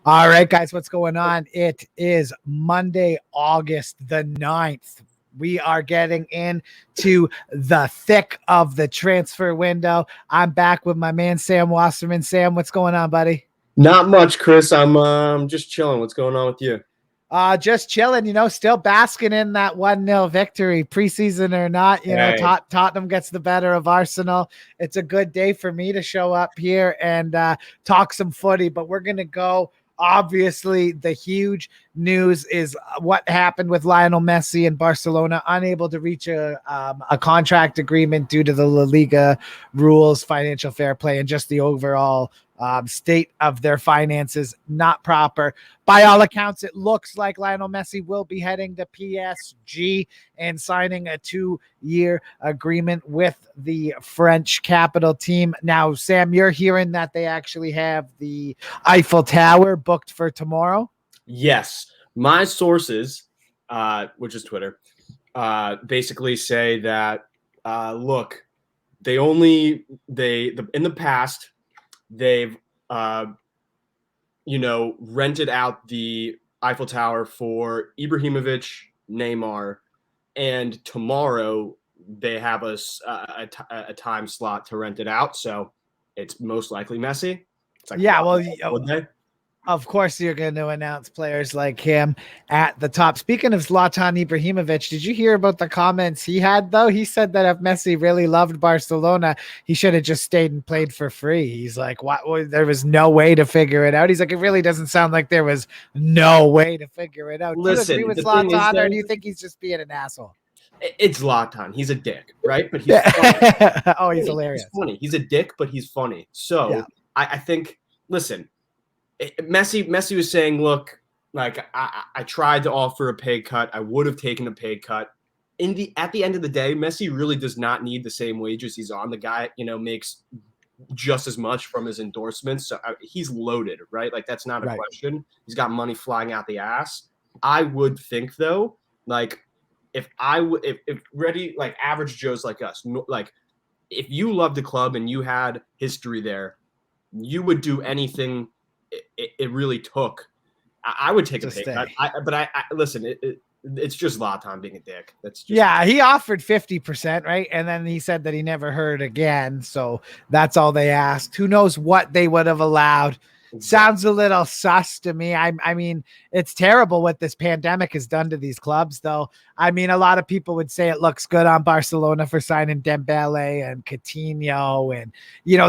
All right, guys, what's going on? It is Monday, August the 9th. We are getting into the thick of the transfer window. I'm back with my man, Sam Wassermann. Sam, what's going on, buddy? Not much, Chris. I'm just chilling. What's going on with you? Just chilling, still basking in that 1-0 victory, preseason or not. Hey. Tottenham gets the better of Arsenal. It's a good day for me to show up here and talk some footy, but we're going to go. Obviously, the huge news is what happened with Lionel Messi and Barcelona, unable to reach a contract agreement due to the La Liga rules, financial fair play, and just the overall state of their finances not proper. By all accounts, it looks like Lionel Messi will be heading to PSG and signing a 2-year agreement with the French capital team. Now, Sam, you're hearing that they actually have the Eiffel Tower booked for tomorrow? Yes. My sources, which is Twitter, basically say that, look, in the past, they've rented out the Eiffel Tower for Ibrahimovic, Neymar, and tomorrow they have a time slot to rent it out. So it's most likely Messi. It's like, yeah, of course you're going to announce players like him at the top. Speaking of Zlatan Ibrahimovic, did you hear about the comments he had, though? He said that if Messi really loved Barcelona, he should have just stayed and played for free. He's like, what? There was no way to figure it out. He's like, it really doesn't sound like there was no way to figure it out. Listen, do you agree with Zlatan, or do you think he's just being an asshole? It's Zlatan. He's a dick, right? But he's funny. Oh, he's hilarious. He's funny. He's a dick, but he's funny. So yeah. I think, listen, Messi was saying, look, like I tried to offer a pay cut. I would have taken a pay cut. At the end of the day, Messi really does not need the same wages he's on. The guy, makes just as much from his endorsements. So he's loaded, right? Like that's not a question. He's got money flying out the ass. I would think though, like if average Joes like us, like if you loved the club and you had history there, you would do anything it really took. I would take a pay cut. But listen, it's just Zlatan being a dick. He offered 50%, right? And then he said that he never heard again. So that's all they asked. Who knows what they would have allowed? Sounds a little sus to me. I mean, it's terrible what this pandemic has done to these clubs, though. I mean, a lot of people would say it looks good on Barcelona for signing Dembele and Coutinho. And,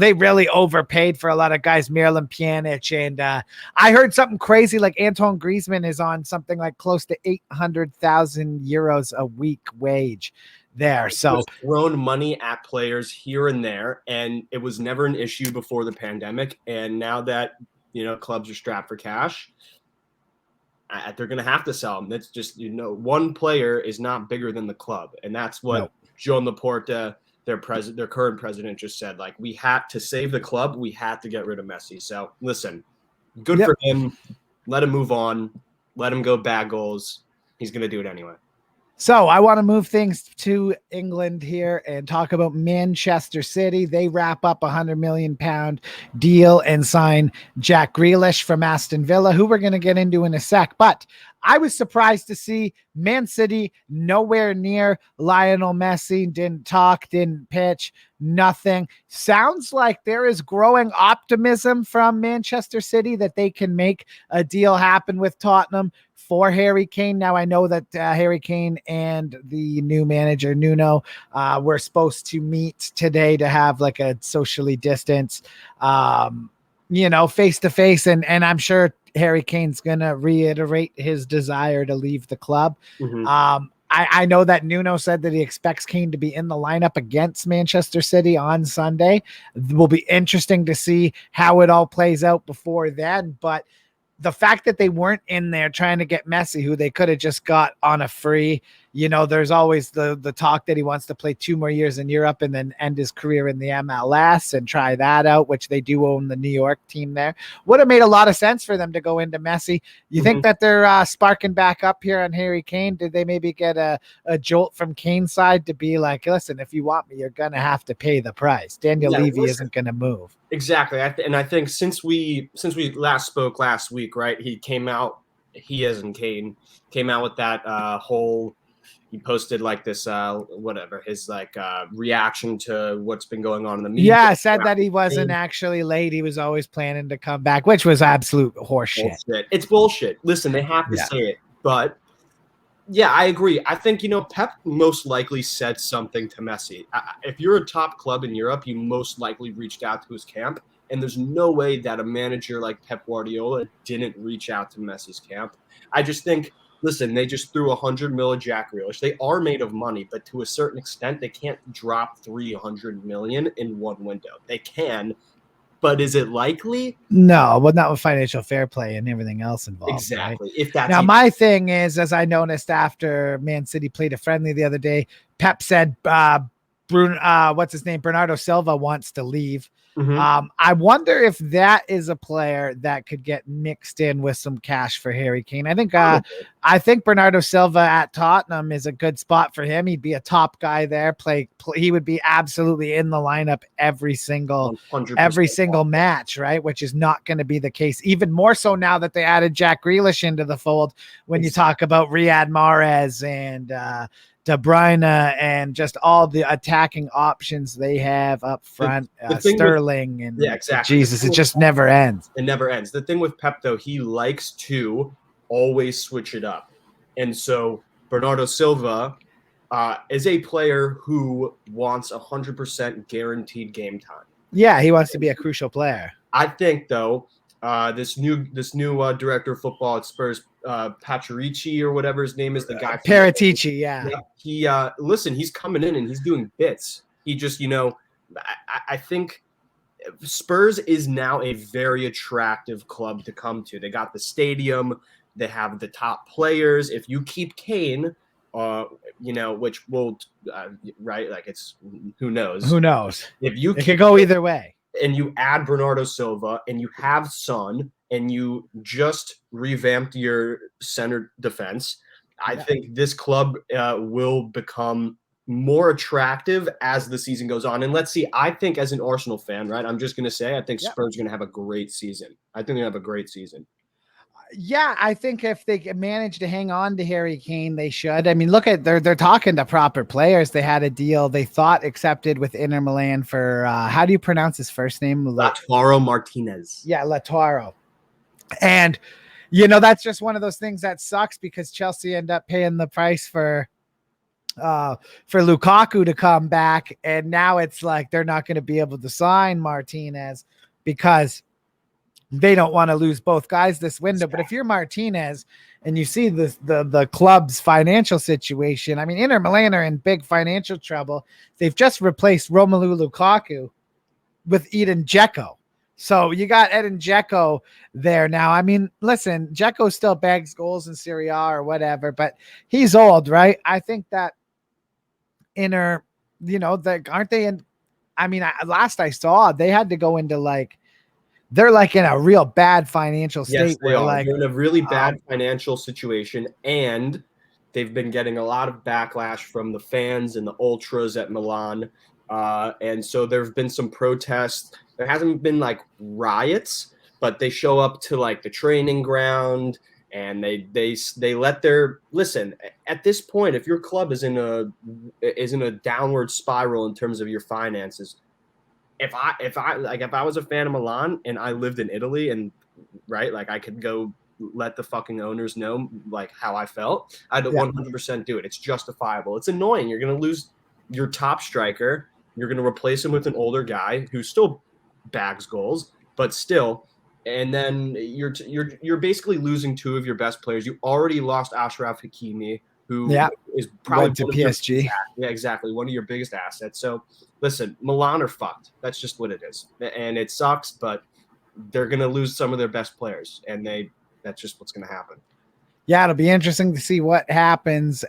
they really overpaid for a lot of guys, Miralem Pjanic. And I heard something crazy, like Antoine Griezmann is on something like close to 800,000 euros a week wage there. So thrown money at players here and there, and it was never an issue before the pandemic. And now that clubs are strapped for cash, they're going to have to sell them. That's just one player is not bigger than the club, and that's what Joan Laporta, their current president, just said. Like, we had to save the club, we had to get rid of Messi. So listen, good for him. Let him move on. Let him go bag goals. He's going to do it anyway. So I want to move things to England here and talk about Manchester City. They wrap up £100 million deal and sign Jack Grealish from Aston Villa, who we're going to get into in a sec. But I was surprised to see Man City nowhere near Lionel Messi, didn't talk, didn't pitch, nothing. Sounds like there is growing optimism from Manchester City that they can make a deal happen with Tottenham for Harry Kane. Now, I know that Harry Kane and the new manager, Nuno, were supposed to meet today to have like a socially distanced, face-to-face. And I'm sure Harry Kane's going to reiterate his desire to leave the club. Mm-hmm. I know that Nuno said that he expects Kane to be in the lineup against Manchester City on Sunday. It will be interesting to see how it all plays out before then. But the fact that they weren't in there trying to get Messi, who they could have just got on a free, there's always the talk that he wants to play 2 more years in Europe and then end his career in the MLS and try that out, which they do own the New York team there. Would have made a lot of sense for them to go into Messi. You think that they're sparking back up here on Harry Kane? Did they maybe get a jolt from Kane's side to be like, listen, if you want me, you're going to have to pay the price. Daniel Levy isn't going to move. Exactly. And I think since we last spoke last week, right, he as in Kane came out with that whole, he posted like this his reaction to what's been going on in the media. Yeah, said that he wasn't actually late. He was always planning to come back, which was absolute horseshit. It's bullshit. Listen, they have to say it, but yeah, I agree. I think, Pep most likely said something to Messi. If you're a top club in Europe, you most likely reached out to his camp. And there's no way that a manager like Pep Guardiola didn't reach out to Messi's camp. I just think, listen, they just threw $100 million at Jack Grealish. They are made of money, but to a certain extent, they can't drop $300 million in one window. They can, but is it likely? No, but not with financial fair play and everything else involved. Exactly. Right? If that's now, my thing is, as I noticed after Man City played a friendly the other day, Pep said, Bernardo Silva wants to leave. I wonder if that is a player that could get mixed in with some cash for Harry Kane. I think Bernardo Silva at Tottenham is a good spot for him. He'd be a top guy there. He would be absolutely in the lineup every single match, right? Which is not going to be the case. Even more so now that they added Jack Grealish into the fold. When you talk about Riyad Mahrez and De Bruyne and just all the attacking options they have up front, Sterling exactly. Jesus, it just never ends. It never ends. The thing with Pep, though, he likes to always switch it up. And so Bernardo Silva is a player who wants 100% guaranteed game time. Yeah, he wants to be a crucial player. I think, though, this new director of football at Spurs, Pachirici or whatever his name is, the guy. Paratici, yeah. He he's coming in and he's doing bits. He just, I think Spurs is now a very attractive club to come to. They got the stadium. They have the top players. If you keep Kane, which will, right? Like it's, who knows? Who knows? It could go either way. And you add Bernardo Silva and you have Son and you just revamped your center defense, I think this club will become more attractive as the season goes on. And let's see, I think as an Arsenal fan, right, I'm just going to say I think Spurs are going to have a great season. I think they're going to have a great season. Yeah, I think if they manage to hang on to Harry Kane, they should. I mean, look at they're talking to proper players. They had a deal they thought accepted with Inter Milan for how do you pronounce his first name? Lautaro Martinez. Yeah, Lautaro. And that's just one of those things that sucks because Chelsea end up paying the price for Lukaku to come back, and now it's like they're not going to be able to sign Martinez because they don't want to lose both guys this window. But if you're Martinez and you see the club's financial situation, I mean, Inter Milan are in big financial trouble. They've just replaced Romelu Lukaku with Edin Dzeko. So you got Edin Dzeko there now. I mean, listen, Dzeko still bags goals in Serie A or whatever, but he's old, right? I think that Inter, aren't they in? I mean, last I saw, they had to go into they're in a real bad financial state. Yes, they are. They're in a really bad financial situation, and they've been getting a lot of backlash from the fans and the ultras at Milan. And so there have been some protests. There hasn't been riots, but they show up to the training ground and they let their listen. At this point, if your club is in a downward spiral in terms of your finances, if I was a fan of Milan and I lived in Italy and I could go let the fucking owners know how I felt, I'd 100% do it. It's justifiable. It's annoying. You're going to lose your top striker. You're going to replace him with an older guy who still bags goals, but still. And then you're basically losing two of your best players. You already lost Ashraf Hakimi, who is probably to PSG. Yeah, exactly. One of your biggest assets. So listen, Milan are fucked. That's just what it is. And it sucks, but they're going to lose some of their best players. And that's just what's going to happen. Yeah, it'll be interesting to see what happens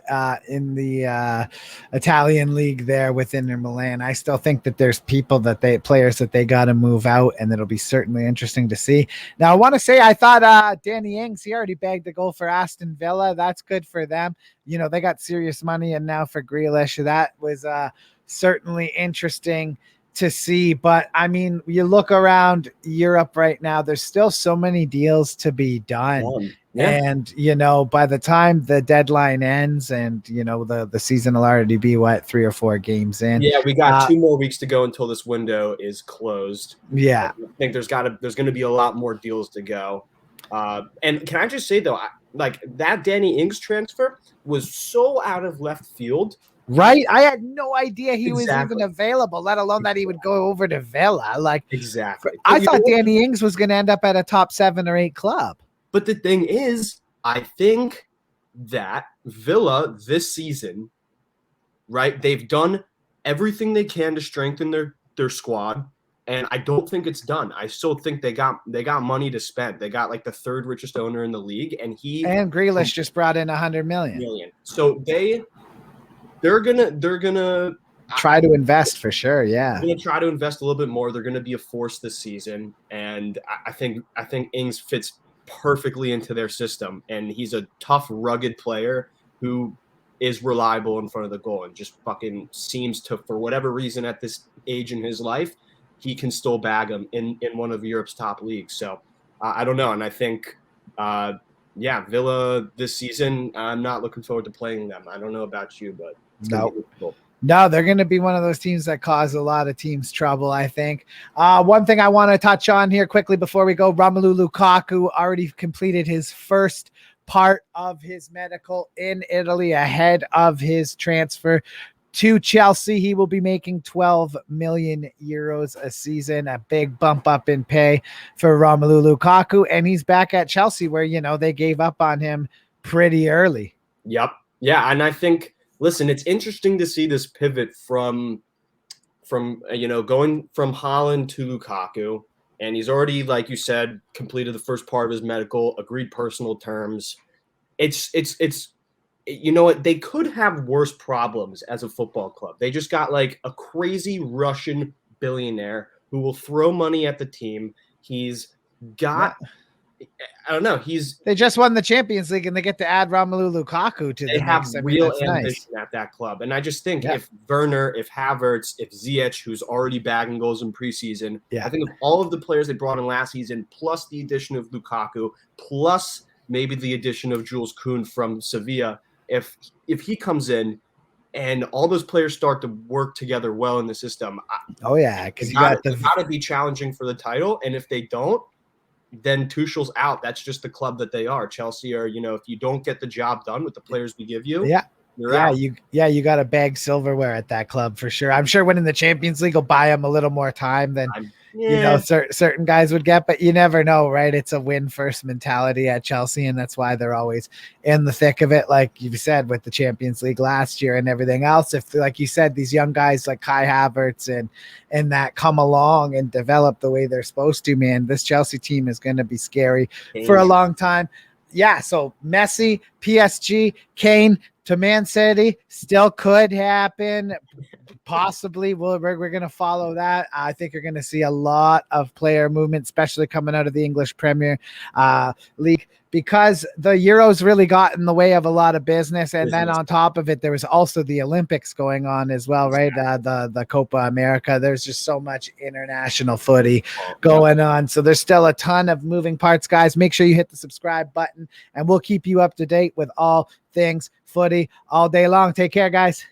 in the Italian league there with Inter Milan. I still think that there's players that they got to move out, and it'll be certainly interesting to see. Now, I want to say I thought Danny Ings, he already bagged the goal for Aston Villa. That's good for them. You know, they got serious money, and now for Grealish, that was certainly interesting to see. But I mean, you look around Europe right now, there's still so many deals to be done. Yeah. And, you know, by the time the deadline ends and, you know, the season will already be 3 or 4 games in. Yeah, we got 2 more weeks to go until this window is closed. Yeah. I think there's going to be a lot more deals to go. And can I just say, though, like that Danny Ings transfer was so out of left field. Right? I had no idea he was even available, let alone that he would go over to Villa. Like, exactly. I thought Danny Ings was going to end up at a top 7 or 8 club. But the thing is, I think that Villa this season, right, they've done everything they can to strengthen their squad, and I don't think it's done. I still think they got money to spend. They got like the 3rd richest owner in the league, and Grealish just brought in $100 million. So they're gonna try to invest for sure. Yeah, they're gonna try to invest a little bit more. They're gonna be a force this season, and I think Ings fits perfectly into their system, and he's a tough, rugged player who is reliable in front of the goal and just fucking seems to, for whatever reason at this age in his life, he can still bag them in one of Europe's top leagues. So I don't know. And I think, Villa this season, I'm not looking forward to playing them. I don't know about you, but it's gonna be cool. No, they're going to be one of those teams that cause a lot of teams trouble, I think. One thing I want to touch on here quickly before we go, Romelu Lukaku already completed his first part of his medical in Italy ahead of his transfer to Chelsea. He will be making 12 million euros a season, a big bump up in pay for Romelu Lukaku. And he's back at Chelsea where, you know, they gave up on him pretty early. Yep. Yeah. And I think, listen, it's interesting to see this pivot from going from Holland to Lukaku, and he's already, like you said, completed the first part of his medical, agreed personal terms. It's you know what, they could have worse problems as a football club. They just got like a crazy Russian billionaire who will throw money at the team. He's got. Yeah. I don't know. They just won the Champions League and they get to add Romelu Lukaku to the mix. They have real ambition nice. At that club. And I just think if Werner, if Havertz, if Ziyech, who's already bagging goals in preseason, I think of all of the players they brought in last season, plus the addition of Lukaku, plus maybe the addition of Jules Kounde from Sevilla, if he comes in and all those players start to work together well in the system, because you got to be challenging for the title. And if they don't, then Tuchel's out. That's just the club that they are. Chelsea are, if you don't get the job done with the players we give you, you're out. You got to bag silverware at that club for sure. I'm sure winning the Champions League will buy them a little more time than certain guys would get, but you never know, right? It's a win first mentality at Chelsea, and that's why they're always in the thick of it, like you said, with the Champions League last year and everything else. If, like you said, these young guys like Kai Havertz and that come along and develop the way they're supposed to, man, this Chelsea team is going to be scary for a long time. Yeah, so Messi, PSG, Kane to Man City still could happen. Possibly. We're going to follow that. I think you're going to see a lot of player movement, especially coming out of the English Premier League, because the Euros really got in the way of a lot of business. And then on top of it, there was also the Olympics going on as well, right? The Copa America. There's just so much international footy going on. So there's still a ton of moving parts, guys. Make sure you hit the subscribe button, and we'll keep you up to date with all things footy all day long. Take care, guys.